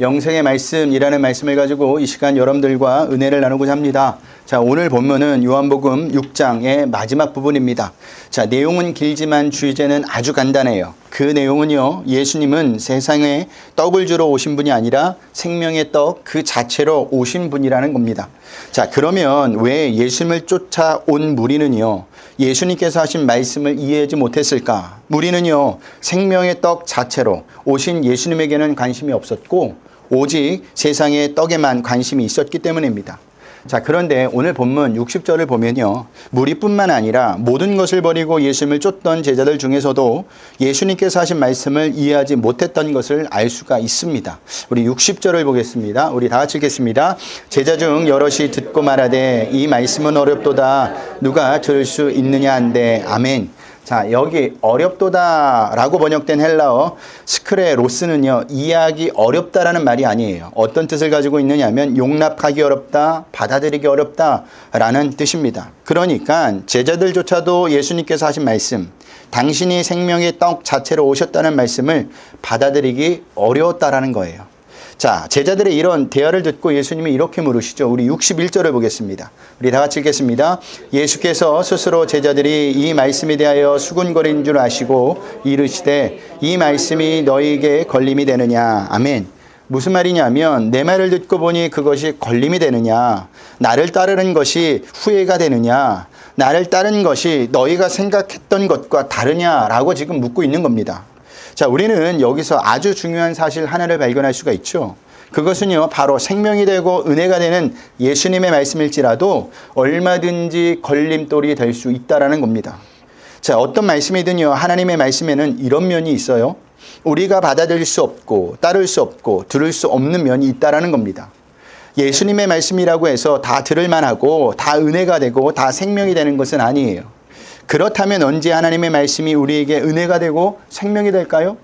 영생의 말씀이라는 말씀을 가지고 이 시간 여러분들과 은혜를 나누고자 합니다. 자, 오늘 본문은 요한복음 6장의 마지막 부분입니다. 자, 내용은 길지만 주제는 아주 간단해요. 그 내용은요, 예수님은 세상에 떡을 주러 오신 분이 아니라 생명의 떡 그 자체로 오신 분이라는 겁니다. 자, 그러면 왜 예수님을 쫓아온 무리는요, 예수님께서 하신 말씀을 이해하지 못했을까? 무리는요, 생명의 떡 자체로 오신 예수님에게는 관심이 없었고 오직 세상의 떡에만 관심이 있었기 때문입니다. 자, 그런데 오늘 본문 60절을 보면요, 무리뿐만 아니라 모든 것을 버리고 예수님을 쫓던 제자들 중에서도 예수님께서 하신 말씀을 이해하지 못했던 것을 알 수가 있습니다. 우리 60절을 보겠습니다. 우리 다 같이 읽겠습니다. 제자 중 여럿이 듣고 말하되 이 말씀은 어렵도다 누가 들을 수 있느냐 한데 아멘. 자, 여기 어렵도다 라고 번역된 헬라어 스크레로스는요, 이해하기 어렵다라는 말이 아니에요. 어떤 뜻을 가지고 있느냐면 용납하기 어렵다, 받아들이기 어렵다 라는 뜻입니다. 그러니까 제자들조차도 예수님께서 하신 말씀, 당신이 생명의 떡 자체로 오셨다는 말씀을 받아들이기 어려웠다라는 거예요. 자, 제자들의 이런 대화를 듣고 예수님이 이렇게 물으시죠. 우리 61절을 보겠습니다. 우리 다 같이 읽겠습니다. 예수께서 스스로 제자들이 이 말씀에 대하여 수군거린 줄 아시고 이르시되 이 말씀이 너희에게 걸림이 되느냐. 아멘. 무슨 말이냐면 내 말을 듣고 보니 그것이 걸림이 되느냐. 나를 따르는 것이 후회가 되느냐. 나를 따르는 것이 너희가 생각했던 것과 다르냐라고 지금 묻고 있는 겁니다. 자, 우리는 여기서 아주 중요한 사실 하나를 발견할 수가 있죠. 그것은요, 바로 생명이 되고 은혜가 되는 예수님의 말씀일지라도 얼마든지 걸림돌이 될 수 있다라는 겁니다. 자, 어떤 말씀이든요, 하나님의 말씀에는 이런 면이 있어요. 우리가 받아들일 수 없고 따를 수 없고 들을 수 없는 면이 있다라는 겁니다. 예수님의 말씀이라고 해서 다 들을 만하고 다 은혜가 되고 다 생명이 되는 것은 아니에요. 그렇다면 언제 하나님의 말씀이 우리에게 은혜가 되고 생명이 될까요?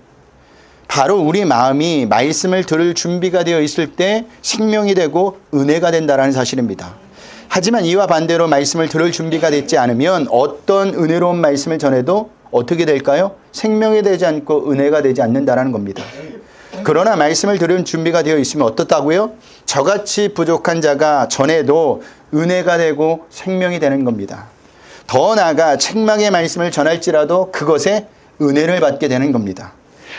바로 우리 마음이 말씀을 들을 준비가 되어 있을 때 생명이 되고 은혜가 된다는 사실입니다. 하지만 이와 반대로 말씀을 들을 준비가 되지 않으면 어떤 은혜로운 말씀을 전해도 어떻게 될까요? 생명이 되지 않고 은혜가 되지 않는다는 겁니다. 그러나 말씀을 들을 준비가 되어 있으면 어떻다고요? 저같이 부족한 자가 전해도 은혜가 되고 생명이 되는 겁니다. 더 나아가 책망의 말씀을 전할지라도 그것에 은혜를 받게 되는 겁니다.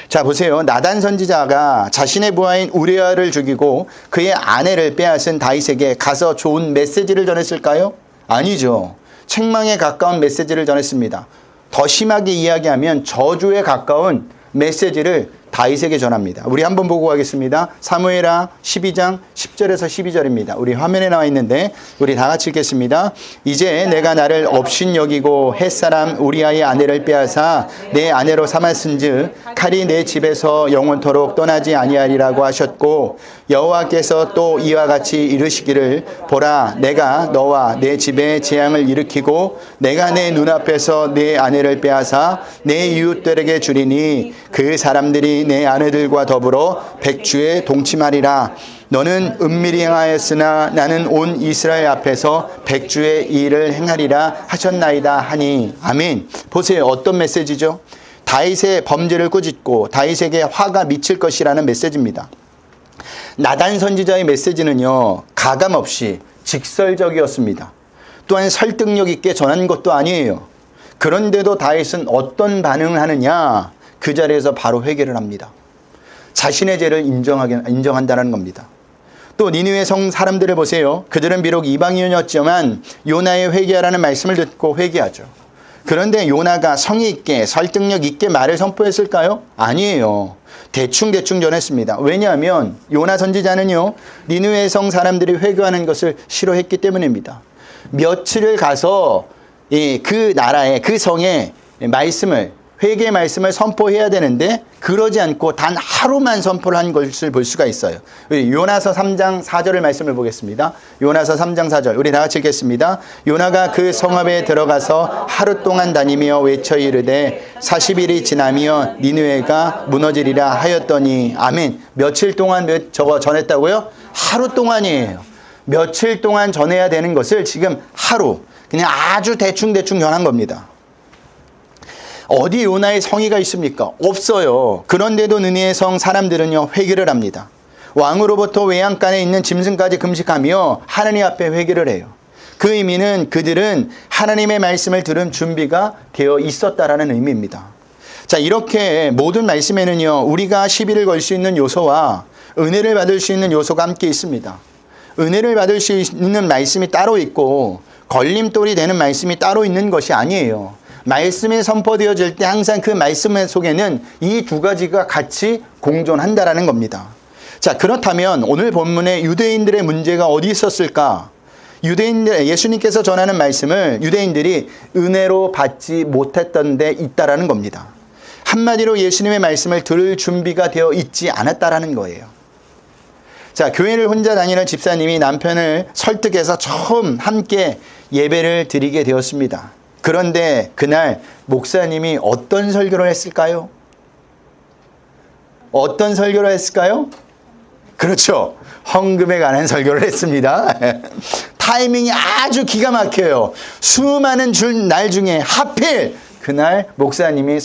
자, 보세요. 나단 선지자가 자신의 부하인 우리아를 죽이고 그의 아내를 빼앗은 다윗에게 가서 좋은 메시지를 전했을까요? 아니죠. 책망에 가까운 메시지를 전했습니다. 더 심하게 이야기하면 저주에 가까운 메시지를 다윗에게 전합니다. 우리 한번 보고 가겠습니다. 사무엘하 12장 10절에서 12절입니다. 우리 화면에 나와 있는데 우리 다 같이 읽겠습니다. 이제 내가 나를 업신 여기고 햇사람 우리아의 아내를 빼앗아 내 아내로 삼았은즉 칼이 내 집에서 영원토록 떠나지 아니하리라고 하셨고 여호와께서 또 이와 같이 이르시기를 보라 내가 너와 내 집에 재앙을 일으키고 내가 내 눈앞에서 내 아내를 빼앗아 내 이웃들에게 주리니 그 사람들이 내 아내들과 더불어 백주에 동침하리라. 너는 은밀히 행하였으나 나는 온 이스라엘 앞에서 백주의 일을 행하리라 하셨나이다 하니. 아멘. 보세요. 어떤 메시지죠? 다윗의 범죄를 꾸짖고 다윗에게 화가 미칠 것이라는 메시지입니다. 나단 선지자의 메시지는요, 가감없이 직설적이었습니다. 또한 설득력 있게 전한 것도 아니에요. 그런데도 다윗은 어떤 반응을 하느냐? 그 자리에서 바로 회개를 합니다. 자신의 죄를 인정한다는 겁니다. 또 니느웨 성 사람들을 보세요. 그들은 비록 이방인이었지만 요나의 회개하라는 말씀을 듣고 회개하죠. 그런데 요나가 성의 있게 설득력 있게 말을 선포했을까요? 아니에요. 대충 전했습니다. 왜냐하면 요나 선지자는요, 니느웨 성 사람들이 회개하는 것을 싫어했기 때문입니다. 며칠을 가서 그 나라에 그 성에 회개의 말씀을 선포해야 되는데 그러지 않고 단 하루만 선포를 한 것을 볼 수가 있어요. 우리 요나서 3장 4절을 말씀을 보겠습니다. 요나서 3장 4절 우리 다 같이 읽겠습니다. 요나가 그 성읍에 들어가서 하루 동안 다니며 외쳐 이르되 40일이 지나며 니느웨가 무너지리라 하였더니. 아멘. 며칠 동안 저거 전했다고요? 하루 동안이에요. 며칠 동안 전해야 되는 것을 지금 하루 그냥 아주 대충 전한 겁니다. 어디 요나의 성의가 있습니까? 없어요. 그런데도 느니의 성 사람들은요, 회개를 합니다. 왕으로부터 외양간에 있는 짐승까지 금식하며 하나님 앞에 회개를 해요. 그 의미는 그들은 하나님의 말씀을 들은 준비가 되어 있었다라는 의미입니다. 자, 이렇게 모든 말씀에는요, 우리가 시비를 걸 수 있는 요소와 은혜를 받을 수 있는 요소가 함께 있습니다. 은혜를 받을 수 있는 말씀이 따로 있고 걸림돌이 되는 말씀이 따로 있는 것이 아니에요. 말씀이 선포되어질 때 항상 그 말씀 속에는 이 두 가지가 같이 공존한다라는 겁니다. 자, 그렇다면 오늘 본문에 유대인들의 문제가 어디 있었을까? 예수님께서 전하는 말씀을 유대인들이 은혜로 받지 못했던 데 있다라는 겁니다. 한마디로 예수님의 말씀을 들을 준비가 되어 있지 않았다라는 거예요. 자, 교회를 혼자 다니는 집사님이 남편을 설득해서 처음 함께 예배를 드리게 되었습니다. 그런데 그날 목사님이 어떤 설교를 했을까요? 어떤 설교를 했을까요? 그렇죠. 헌금에 관한 설교를 했습니다. 타이밍이 아주 기가 막혀요. 수많은 날 중에 하필 그날 목사님이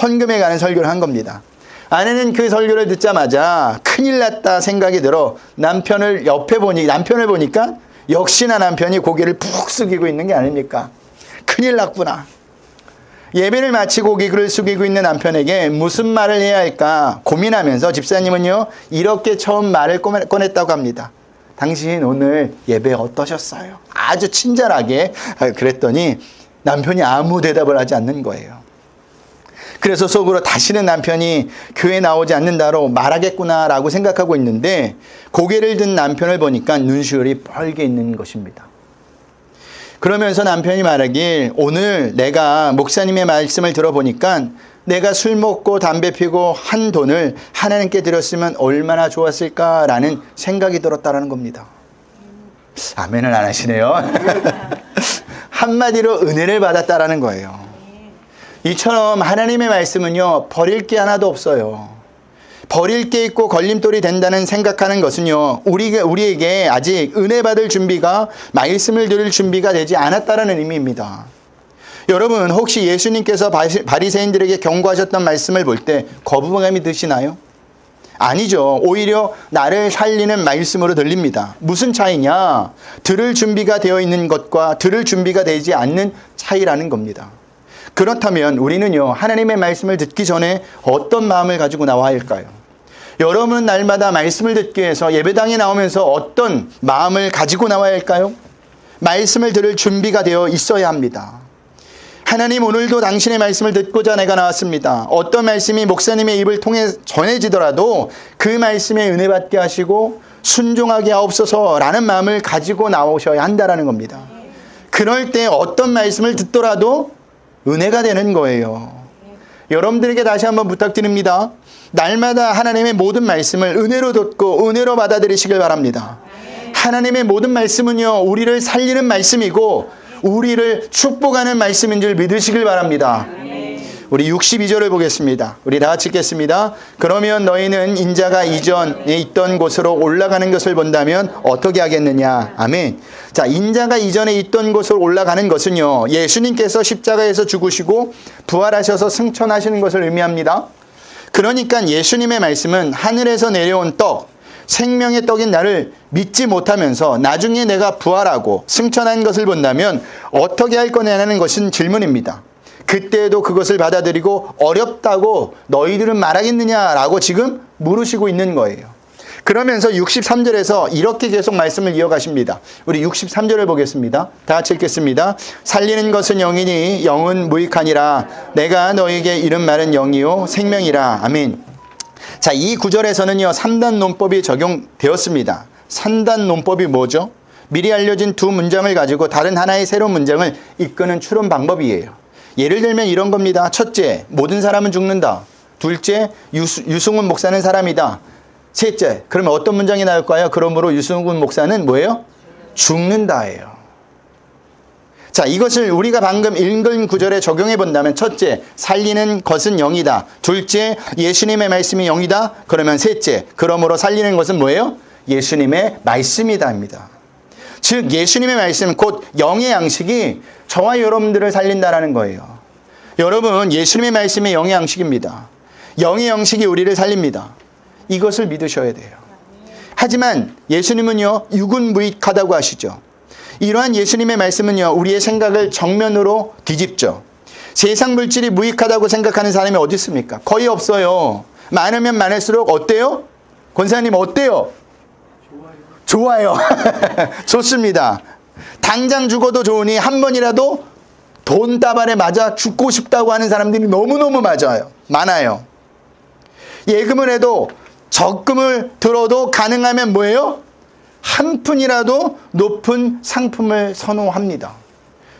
헌금에 관한 설교를 한 겁니다. 아내는 그 설교를 듣자마자 큰일 났다 생각이 들어 남편을 보니까 역시나 남편이 고개를 푹 숙이고 있는 게 아닙니까? 큰일 났구나. 예배를 마치고 고개를 숙이고 있는 남편에게 무슨 말을 해야 할까 고민하면서 집사님은요, 이렇게 처음 말을 꺼냈다고 합니다. 당신 오늘 예배 어떠셨어요? 아주 친절하게 그랬더니 남편이 아무 대답을 하지 않는 거예요. 그래서 속으로 다시는 남편이 교회 나오지 않는다로 말하겠구나라고 생각하고 있는데 고개를 든 남편을 보니까 눈시울이 뻘게 있는 것입니다. 그러면서 남편이 말하길, 오늘 내가 목사님의 말씀을 들어보니까 내가 술 먹고 담배 피고 한 돈을 하나님께 드렸으면 얼마나 좋았을까라는 생각이 들었다라는 겁니다. 아멘을 안 하시네요. 한마디로 은혜를 받았다라는 거예요. 이처럼 하나님의 말씀은요, 버릴 게 하나도 없어요. 버릴 게 있고 걸림돌이 된다는 생각하는 것은요, 우리에게 아직 은혜 받을 준비가, 말씀을 들을 준비가 되지 않았다라는 의미입니다. 여러분, 혹시 예수님께서 바리새인들에게 경고하셨던 말씀을 볼 때 거부감이 드시나요? 아니죠. 오히려 나를 살리는 말씀으로 들립니다. 무슨 차이냐? 들을 준비가 되어 있는 것과 들을 준비가 되지 않는 차이라는 겁니다. 그렇다면 우리는요, 하나님의 말씀을 듣기 전에 어떤 마음을 가지고 나와야 할까요? 여러분은 날마다 말씀을 듣기 위해서 예배당에 나오면서 어떤 마음을 가지고 나와야 할까요? 말씀을 들을 준비가 되어 있어야 합니다. 하나님, 오늘도 당신의 말씀을 듣고자 내가 나왔습니다. 어떤 말씀이 목사님의 입을 통해 전해지더라도 그 말씀에 은혜 받게 하시고 순종하게 하옵소서라는 마음을 가지고 나오셔야 한다는 겁니다. 그럴 때 어떤 말씀을 듣더라도 은혜가 되는 거예요. 여러분들에게 다시 한번 부탁드립니다. 날마다 하나님의 모든 말씀을 은혜로 듣고 은혜로 받아들이시길 바랍니다. 하나님의 모든 말씀은요, 우리를 살리는 말씀이고 우리를 축복하는 말씀인 줄 믿으시길 바랍니다. 우리 62절을 보겠습니다. 우리 다 같이 읽겠습니다. 그러면 너희는 인자가 이전에 있던 곳으로 올라가는 것을 본다면 어떻게 하겠느냐. 아멘. 자, 인자가 이전에 있던 곳으로 올라가는 것은요, 예수님께서 십자가에서 죽으시고 부활하셔서 승천하시는 것을 의미합니다. 그러니까 예수님의 말씀은 하늘에서 내려온 떡, 생명의 떡인 나를 믿지 못하면서 나중에 내가 부활하고 승천한 것을 본다면 어떻게 할 거냐는 것은 질문입니다. 그때도 그것을 받아들이고 어렵다고 너희들은 말하겠느냐라고 지금 물으시고 있는 거예요. 그러면서 63절에서 이렇게 계속 말씀을 이어가십니다. 우리 63절을 보겠습니다. 다 같이 읽겠습니다. 살리는 것은 영이니 영은 무익하니라. 내가 너희에게 이른 말은 영이요 생명이라. 아멘. 자, 이 구절에서는요, 3단 논법이 적용되었습니다. 3단 논법이 뭐죠? 미리 알려진 두 문장을 가지고 다른 하나의 새로운 문장을 이끄는 추론 방법이에요. 예를 들면 이런 겁니다. 첫째, 모든 사람은 죽는다. 둘째, 유승훈 목사는 사람이다. 셋째, 그러면 어떤 문장이 나올까요? 그러므로 유승훈 목사는 뭐예요? 죽는다예요. 자, 이것을 우리가 방금 읽은 구절에 적용해 본다면 첫째, 살리는 것은 영이다. 둘째, 예수님의 말씀이 영이다. 그러면 셋째, 그러므로 살리는 것은 뭐예요? 예수님의 말씀이다입니다. 즉 예수님의 말씀, 곧 영의 양식이 저와 여러분들을 살린다라는 거예요. 여러분, 예수님의 말씀이 영의 양식입니다. 영의 양식이 우리를 살립니다. 이것을 믿으셔야 돼요. 하지만 예수님은요, 육은 무익하다고 하시죠. 이러한 예수님의 말씀은요, 우리의 생각을 정면으로 뒤집죠. 세상 물질이 무익하다고 생각하는 사람이 어디 있습니까? 거의 없어요. 많으면 많을수록 어때요? 권사님 어때요? 좋아요. 좋습니다. 당장 죽어도 좋으니 한 번이라도 돈다발에 맞아 죽고 싶다고 하는 사람들이 너무너무 많아요. 예금을 해도 적금을 들어도 가능하면 뭐예요? 한 푼이라도 높은 상품을 선호합니다.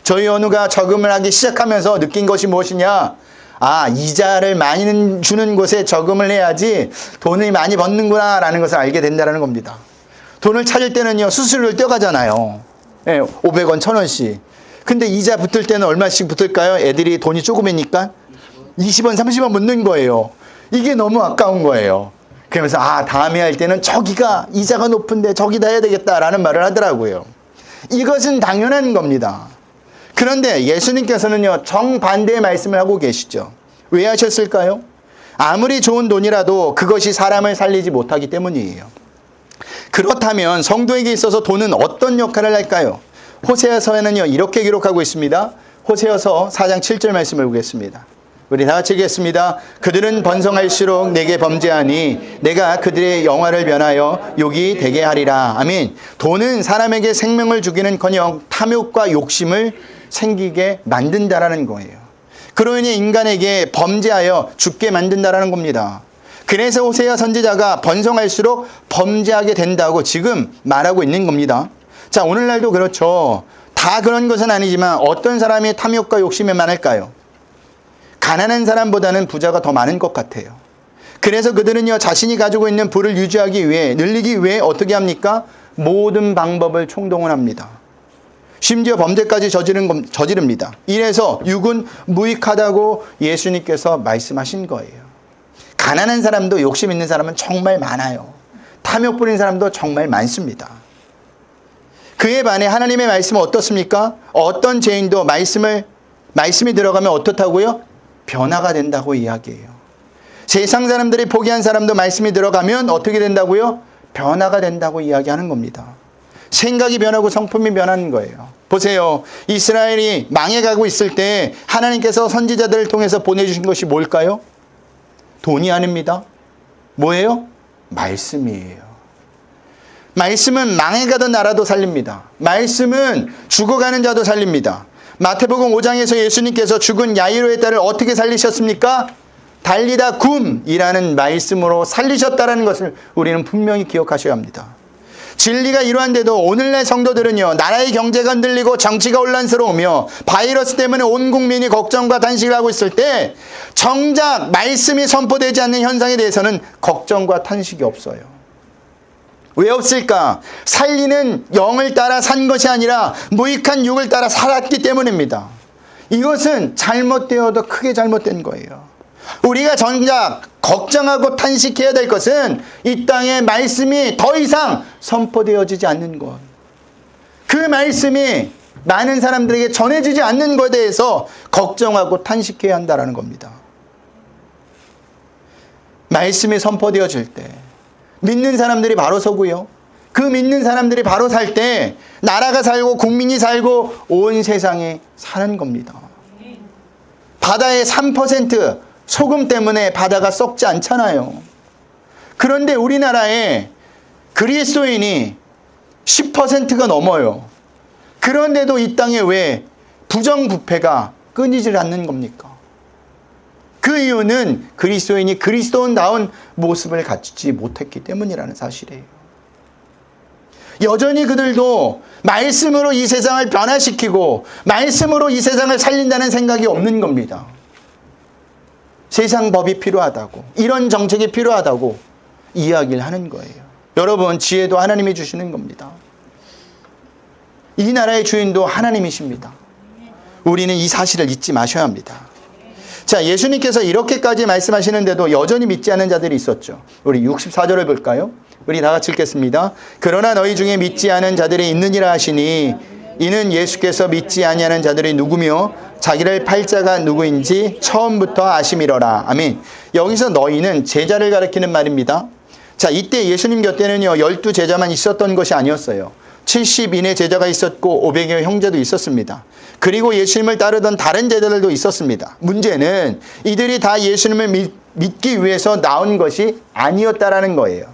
저희 연우가 저금을 하기 시작하면서 느낀 것이 무엇이냐? 아, 이자를 많이 주는 곳에 저금을 해야지 돈을 많이 버는구나 라는 것을 알게 된다는 겁니다. 돈을 찾을 때는요, 수수료를 떼가잖아요. 네, 500원, 1000원씩. 근데 이자 붙을 때는 얼마씩 붙을까요? 애들이 돈이 조금이니까 20원, 30원 붙는 거예요. 이게 너무 아까운 거예요. 그러면서 다음에 할 때는 저기가 이자가 높은데 저기다 해야 되겠다라는 말을 하더라고요. 이것은 당연한 겁니다. 그런데 예수님께서는요, 정반대의 말씀을 하고 계시죠. 왜 하셨을까요? 아무리 좋은 돈이라도 그것이 사람을 살리지 못하기 때문이에요. 그렇다면 성도에게 있어서 돈은 어떤 역할을 할까요? 호세아서에는요, 이렇게 기록하고 있습니다. 호세아서 4장 7절 말씀을 보겠습니다. 우리 다 같이 읽겠습니다. 그들은 번성할수록 내게 범죄하니 내가 그들의 영화를 변하여 욕이 되게 하리라. 아멘. 돈은 사람에게 생명을 주기는커녕 탐욕과 욕심을 생기게 만든다라는 거예요. 그로 인해 인간에게 범죄하여 죽게 만든다라는 겁니다. 그래서 호세아 선지자가 번성할수록 범죄하게 된다고 지금 말하고 있는 겁니다. 자, 오늘날도 그렇죠. 다 그런 것은 아니지만 어떤 사람이 탐욕과 욕심에 많을까요? 가난한 사람보다는 부자가 더 많은 것 같아요. 그래서 그들은요, 자신이 가지고 있는 부를 유지하기 위해, 늘리기 위해 어떻게 합니까? 모든 방법을 총동원합니다. 심지어 범죄까지 저지릅니다. 이래서 육은 무익하다고 예수님께서 말씀하신 거예요. 가난한 사람도 욕심 있는 사람은 정말 많아요. 탐욕 부린 사람도 정말 많습니다. 그에 반해 하나님의 말씀은 어떻습니까? 어떤 죄인도 말씀이 들어가면 어떻다고요? 변화가 된다고 이야기해요. 세상 사람들이 포기한 사람도 말씀이 들어가면 어떻게 된다고요? 변화가 된다고 이야기하는 겁니다. 생각이 변하고 성품이 변하는 거예요. 보세요. 이스라엘이 망해가고 있을 때 하나님께서 선지자들을 통해서 보내주신 것이 뭘까요? 돈이 아닙니다. 뭐예요? 말씀이에요. 말씀은 망해가던 나라도 살립니다. 말씀은 죽어가는 자도 살립니다. 마태복음 5장에서 예수님께서 죽은 야이로의 딸을 어떻게 살리셨습니까? 달리다 굼이라는 말씀으로 살리셨다는 것을 우리는 분명히 기억하셔야 합니다. 진리가 이러한데도 오늘날 성도들은요, 나라의 경제가 흔들리고 정치가 혼란스러우며 바이러스 때문에 온 국민이 걱정과 단식을 하고 있을 때 정작 말씀이 선포되지 않는 현상에 대해서는 걱정과 탄식이 없어요. 왜 없을까? 살리는 영을 따라 산 것이 아니라 무익한 육을 따라 살았기 때문입니다. 이것은 잘못되어도 크게 잘못된 거예요. 우리가 정작 걱정하고 탄식해야 될 것은 이 땅에 말씀이 더 이상 선포되어지지 않는 것. 그 말씀이 많은 사람들에게 전해지지 않는 것에 대해서 걱정하고 탄식해야 한다는 겁니다. 말씀이 선포되어질 때 믿는 사람들이 바로 서고요. 그 믿는 사람들이 바로 살 때 나라가 살고 국민이 살고 온 세상이 사는 겁니다. 바다의 3% 소금 때문에 바다가 썩지 않잖아요. 그런데 우리나라에 그리스도인이 10%가 넘어요. 그런데도 이 땅에 왜 부정부패가 끊이질 않는 겁니까? 그 이유는 그리스도인이 그리스도인다운 모습을 갖추지 못했기 때문이라는 사실이에요. 여전히 그들도 말씀으로 이 세상을 변화시키고 말씀으로 이 세상을 살린다는 생각이 없는 겁니다. 세상 법이 필요하다고, 이런 정책이 필요하다고 이야기를 하는 거예요. 여러분, 지혜도 하나님이 주시는 겁니다. 이 나라의 주인도 하나님이십니다. 우리는 이 사실을 잊지 마셔야 합니다. 자, 예수님께서 이렇게까지 말씀하시는데도 여전히 믿지 않는 자들이 있었죠. 우리 64절을 볼까요? 우리 다 같이 읽겠습니다. 그러나 너희 중에 믿지 않은 자들이 있느니라 하시니 이는 예수께서 믿지 아니하는 자들이 누구며 자기를 팔 자가 누구인지 처음부터 아심이러라. 아멘. 여기서 너희는 제자를 가리키는 말입니다. 자, 이때 예수님 곁에는요, 12제자만 있었던 것이 아니었어요. 70인의 제자가 있었고 500여 형제도 있었습니다. 그리고 예수님을 따르던 다른 제자들도 있었습니다. 문제는 이들이 다 예수님을 믿기 위해서 나온 것이 아니었다라는 거예요.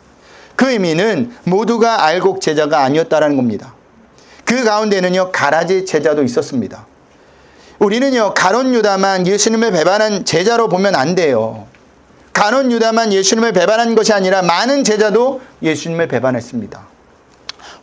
그 의미는 모두가 알곡 제자가 아니었다라는 겁니다. 그 가운데는요, 가라지 제자도 있었습니다. 우리는요, 가룟 유다만 예수님을 배반한 제자로 보면 안 돼요. 가룟 유다만 예수님을 배반한 것이 아니라 많은 제자도 예수님을 배반했습니다.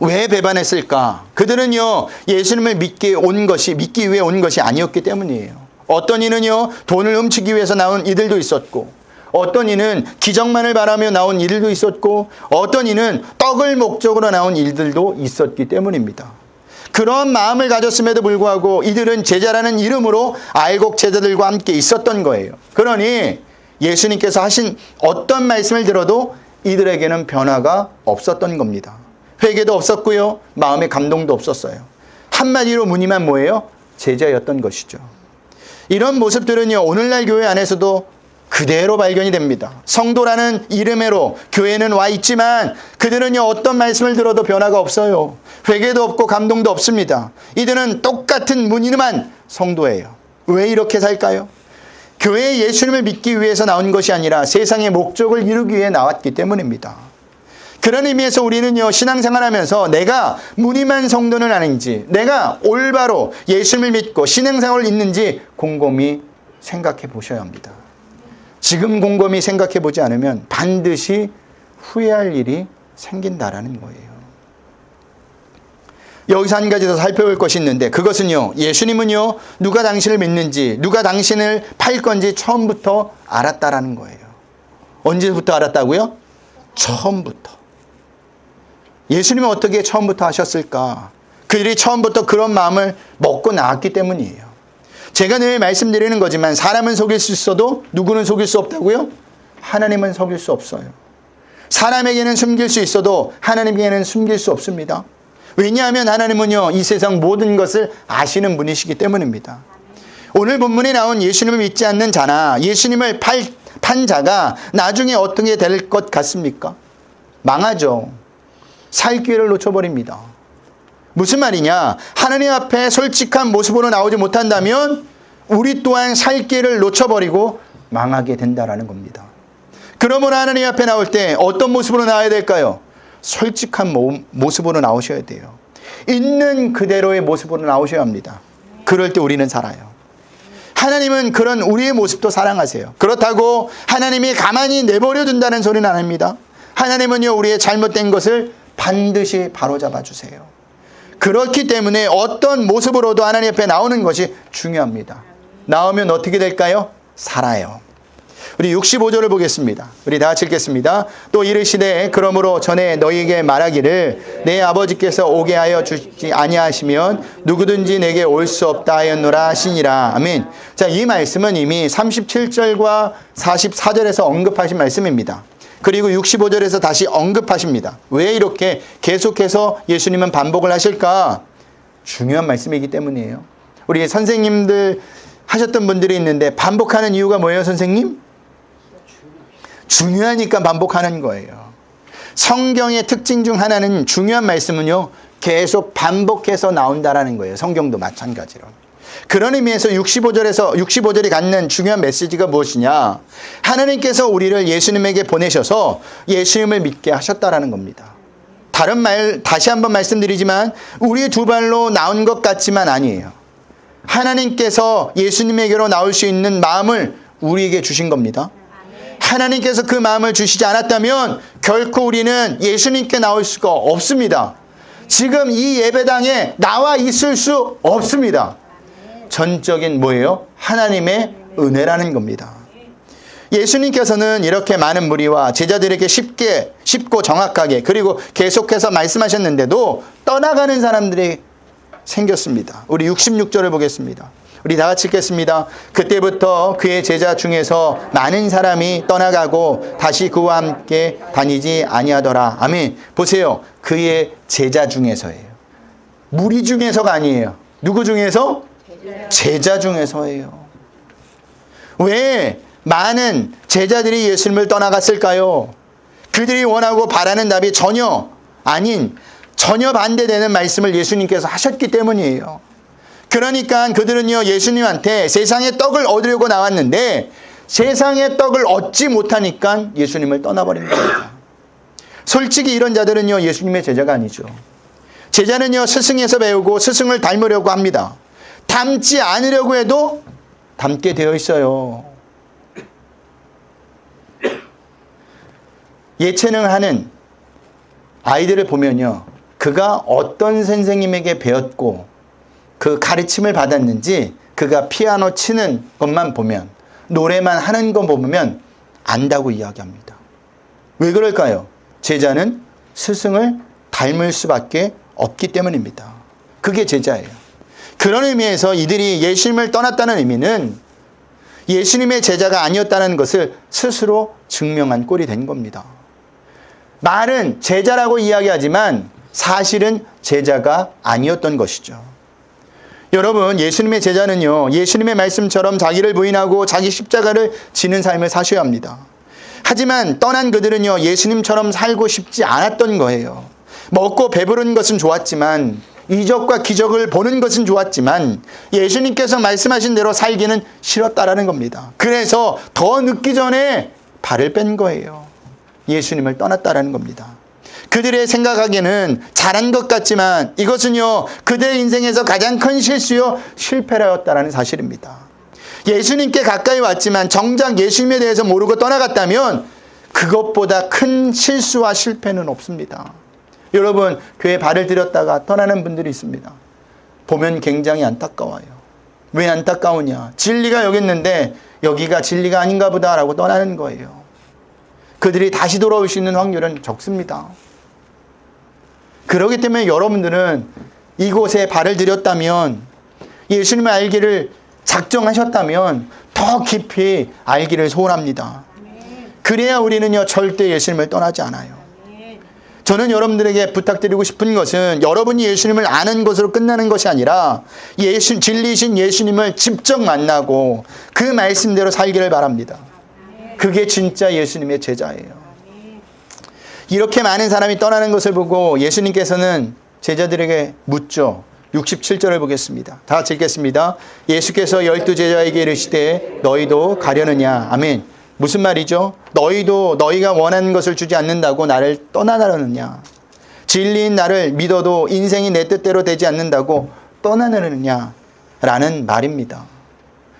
왜 배반했을까? 그들은요, 예수님을 믿기 위해 온 것이 아니었기 때문이에요. 어떤 이는요, 돈을 훔치기 위해서 나온 이들도 있었고, 어떤 이는 기적만을 바라며 나온 이들도 있었고, 어떤 이는 떡을 목적으로 나온 이들도 있었기 때문입니다. 그런 마음을 가졌음에도 불구하고 이들은 제자라는 이름으로 알곡 제자들과 함께 있었던 거예요. 그러니 예수님께서 하신 어떤 말씀을 들어도 이들에게는 변화가 없었던 겁니다. 회개도 없었고요, 마음의 감동도 없었어요. 한마디로 무늬만 뭐예요? 제자였던 것이죠. 이런 모습들은요, 오늘날 교회 안에서도 그대로 발견이 됩니다. 성도라는 이름으로 교회는 와 있지만 그들은요, 어떤 말씀을 들어도 변화가 없어요. 회개도 없고 감동도 없습니다. 이들은 똑같은 무늬만 성도예요. 왜 이렇게 살까요? 교회에 예수님을 믿기 위해서 나온 것이 아니라 세상의 목적을 이루기 위해 나왔기 때문입니다. 그런 의미에서 우리는요, 신앙생활하면서 내가 무늬만 성도는 아닌지, 내가 올바로 예수님을 믿고 신앙생활을 있는지 곰곰이 생각해 보셔야 합니다. 지금 곰곰이 생각해 보지 않으면 반드시 후회할 일이 생긴다라는 거예요. 여기서 한 가지 더 살펴볼 것이 있는데, 그것은요, 예수님은요, 누가 당신을 믿는지, 누가 당신을 팔 건지 처음부터 알았다라는 거예요. 언제부터 알았다고요? 처음부터. 예수님은 어떻게 처음부터 하셨을까? 그들이 처음부터 그런 마음을 먹고 나왔기 때문이에요. 제가 늘 말씀드리는 거지만 사람은 속일 수 있어도 누구는 속일 수 없다고요? 하나님은 속일 수 없어요. 사람에게는 숨길 수 있어도 하나님에게는 숨길 수 없습니다. 왜냐하면 하나님은요, 이 세상 모든 것을 아시는 분이시기 때문입니다. 오늘 본문에 나온 예수님을 믿지 않는 자나 예수님을 판 자가 나중에 어떻게 될 것 같습니까? 망하죠. 살 기회를 놓쳐버립니다. 무슨 말이냐? 하나님 앞에 솔직한 모습으로 나오지 못한다면 우리 또한 살 기회를 놓쳐버리고 망하게 된다라는 겁니다. 그러므로 하나님 앞에 나올 때 어떤 모습으로 나와야 될까요? 솔직한 모습으로 나오셔야 돼요. 있는 그대로의 모습으로 나오셔야 합니다. 그럴 때 우리는 살아요. 하나님은 그런 우리의 모습도 사랑하세요. 그렇다고 하나님이 가만히 내버려 둔다는 소리는 안 합니다. 하나님은요, 우리의 잘못된 것을 반드시 바로잡아 주세요. 그렇기 때문에 어떤 모습으로도 하나님 앞에 나오는 것이 중요합니다. 나오면 어떻게 될까요? 살아요. 우리 65절을 보겠습니다. 우리 다 같이 읽겠습니다. 또 이르시되 그러므로 전에 너희에게 말하기를 내 아버지께서 오게 하여 주지 아니하시면 누구든지 내게 올 수 없다 하였노라 하시니라. 아멘. 자, 이 말씀은 이미 37절과 44절에서 언급하신 말씀입니다. 그리고 65절에서 다시 언급하십니다. 왜 이렇게 계속해서 예수님은 반복을 하실까? 중요한 말씀이기 때문이에요. 우리 선생님들 하셨던 분들이 있는데 반복하는 이유가 뭐예요, 선생님? 중요하니까 반복하는 거예요. 성경의 특징 중 하나는 중요한 말씀은요, 계속 반복해서 나온다라는 거예요. 성경도 마찬가지로. 그런 의미에서 65절이 갖는 중요한 메시지가 무엇이냐? 하나님께서 우리를 예수님에게 보내셔서 예수님을 믿게 하셨다라는 겁니다. 다시 한번 말씀드리지만 우리 두 발로 나온 것 같지만 아니에요. 하나님께서 예수님에게로 나올 수 있는 마음을 우리에게 주신 겁니다. 하나님께서 그 마음을 주시지 않았다면 결코 우리는 예수님께 나올 수가 없습니다. 지금 이 예배당에 나와 있을 수 없습니다. 전적인 뭐예요? 하나님의 은혜라는 겁니다. 예수님께서는 이렇게 많은 무리와 제자들에게 쉽고 정확하게 그리고 계속해서 말씀하셨는데도 떠나가는 사람들이 생겼습니다. 우리 66절을 보겠습니다. 우리 다 같이 읽겠습니다. 그때부터 그의 제자 중에서 많은 사람이 떠나가고 다시 그와 함께 다니지 아니하더라. 아멘. 보세요. 그의 제자 중에서예요. 무리 중에서가 아니에요. 누구 중에서? 제자 중에서예요. 왜 많은 제자들이 예수님을 떠나갔을까요? 그들이 원하고 바라는 답이 전혀 반대되는 말씀을 예수님께서 하셨기 때문이에요. 그러니까 그들은요, 예수님한테 세상의 떡을 얻으려고 나왔는데 세상의 떡을 얻지 못하니까 예수님을 떠나버린 겁니다. 솔직히 이런 자들은요, 예수님의 제자가 아니죠. 제자는요, 스승에서 배우고 스승을 닮으려고 합니다. 닮지 않으려고 해도 닮게 되어 있어요. 예체능을 하는 아이들을 보면요, 그가 어떤 선생님에게 배웠고 그 가르침을 받았는지, 그가 피아노 치는 것만 보면, 노래만 하는 것 보면 안다고 이야기합니다. 왜 그럴까요? 제자는 스승을 닮을 수밖에 없기 때문입니다. 그게 제자예요. 그런 의미에서 이들이 예수님을 떠났다는 의미는 예수님의 제자가 아니었다는 것을 스스로 증명한 꼴이 된 겁니다. 말은 제자라고 이야기하지만 사실은 제자가 아니었던 것이죠. 여러분, 예수님의 제자는요, 예수님의 말씀처럼 자기를 부인하고 자기 십자가를 지는 삶을 사셔야 합니다. 하지만 떠난 그들은요, 예수님처럼 살고 싶지 않았던 거예요. 먹고 배부른 것은 좋았지만, 이적과 기적을 보는 것은 좋았지만 예수님께서 말씀하신 대로 살기는 싫었다라는 겁니다. 그래서 더 늦기 전에 발을 뺀 거예요. 예수님을 떠났다라는 겁니다. 그들의 생각하기에는 잘한 것 같지만 이것은요, 그들의 인생에서 가장 큰 실수요, 실패라였다라는 사실입니다. 예수님께 가까이 왔지만 정작 예수님에 대해서 모르고 떠나갔다면 그것보다 큰 실수와 실패는 없습니다. 여러분, 교회에 발을 들였다가 떠나는 분들이 있습니다. 보면 굉장히 안타까워요. 왜 안타까우냐? 진리가 여기 있는데 여기가 진리가 아닌가 보다라고 떠나는 거예요. 그들이 다시 돌아올 수 있는 확률은 적습니다. 그렇기 때문에 여러분들은 이곳에 발을 들였다면, 예수님을 알기를 작정하셨다면 더 깊이 알기를 소원합니다. 그래야 우리는요, 절대 예수님을 떠나지 않아요. 저는 여러분들에게 부탁드리고 싶은 것은 여러분이 예수님을 아는 것으로 끝나는 것이 아니라 진리이신 예수님을 직접 만나고 그 말씀대로 살기를 바랍니다. 그게 진짜 예수님의 제자예요. 이렇게 많은 사람이 떠나는 것을 보고 예수님께서는 제자들에게 묻죠. 67절을 보겠습니다. 다 같이 읽겠습니다. 예수께서 12 제자에게 이르시되 너희도 가려느냐. 아멘. 무슨 말이죠? 너희도 너희가 원하는 것을 주지 않는다고 나를 떠나느냐. 진리인 나를 믿어도 인생이 내 뜻대로 되지 않는다고 떠나느냐 라는 말입니다.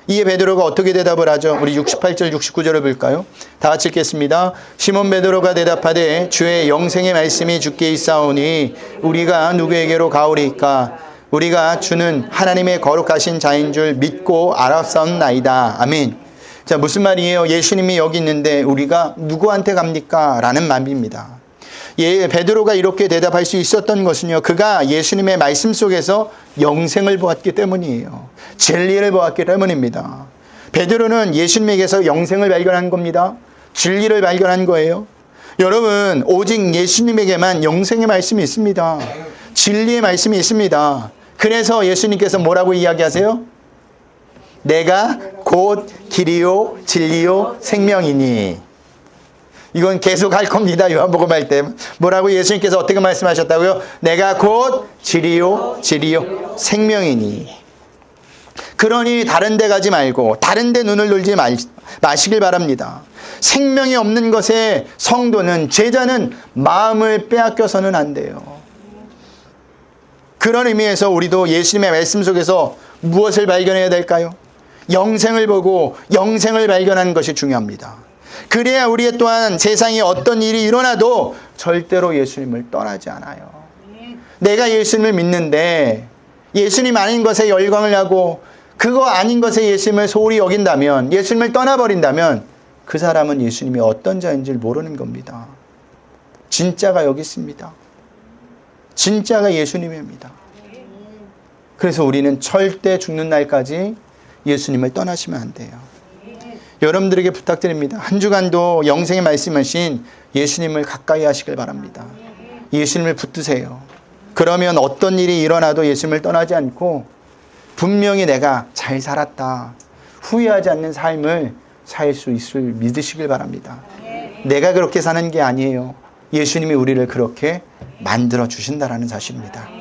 이에 베드로가 어떻게 대답을 하죠? 우리 68절 69절을 볼까요? 다 같이 읽겠습니다. 시몬 베드로가 대답하되 주의 영생의 말씀이 주께 있사오니 우리가 누구에게로 가오리까? 우리가 주는 하나님의 거룩하신 자인 줄 믿고 알았사옵나이다. 아멘. 자, 무슨 말이에요? 예수님이 여기 있는데 우리가 누구한테 갑니까? 라는 말입니다. 베드로가 이렇게 대답할 수 있었던 것은요, 그가 예수님의 말씀 속에서 영생을 보았기 때문이에요. 진리를 보았기 때문입니다. 베드로는 예수님에게서 영생을 발견한 겁니다. 진리를 발견한 거예요. 여러분, 오직 예수님에게만 영생의 말씀이 있습니다. 진리의 말씀이 있습니다. 그래서 예수님께서 뭐라고 이야기하세요? 내가 곧 길이요 진리요 생명이니. 이건 계속 할 겁니다. 요한복음 할 때 뭐라고 예수님께서 어떻게 말씀하셨다고요? 내가 곧 진리요 진리요 생명이니. 그러니 다른 데 가지 말고 다른 데 눈을 돌지 마시길 바랍니다. 생명이 없는 것에 성도는, 제자는 마음을 빼앗겨서는 안 돼요. 그런 의미에서 우리도 예수님의 말씀 속에서 무엇을 발견해야 될까요? 영생을 보고 영생을 발견하는 것이 중요합니다. 그래야 우리 또한 세상에 어떤 일이 일어나도 절대로 예수님을 떠나지 않아요. 내가 예수님을 믿는데 예수님 아닌 것에 열광을 하고 그거 아닌 것에 예수님을 소홀히 여긴다면, 예수님을 떠나버린다면 그 사람은 예수님이 어떤 자인지를 모르는 겁니다. 진짜가 여기 있습니다. 진짜가 예수님입니다. 그래서 우리는 절대 죽는 날까지 예수님을 떠나시면 안 돼요. 여러분들에게 부탁드립니다. 한 주간도 영생의 말씀하신 예수님을 가까이 하시길 바랍니다. 예수님을 붙드세요. 그러면 어떤 일이 일어나도 예수님을 떠나지 않고 분명히 내가 잘 살았다, 후회하지 않는 삶을 살 수 있을 믿으시길 바랍니다. 내가 그렇게 사는 게 아니에요. 예수님이 우리를 그렇게 만들어 주신다라는 사실입니다.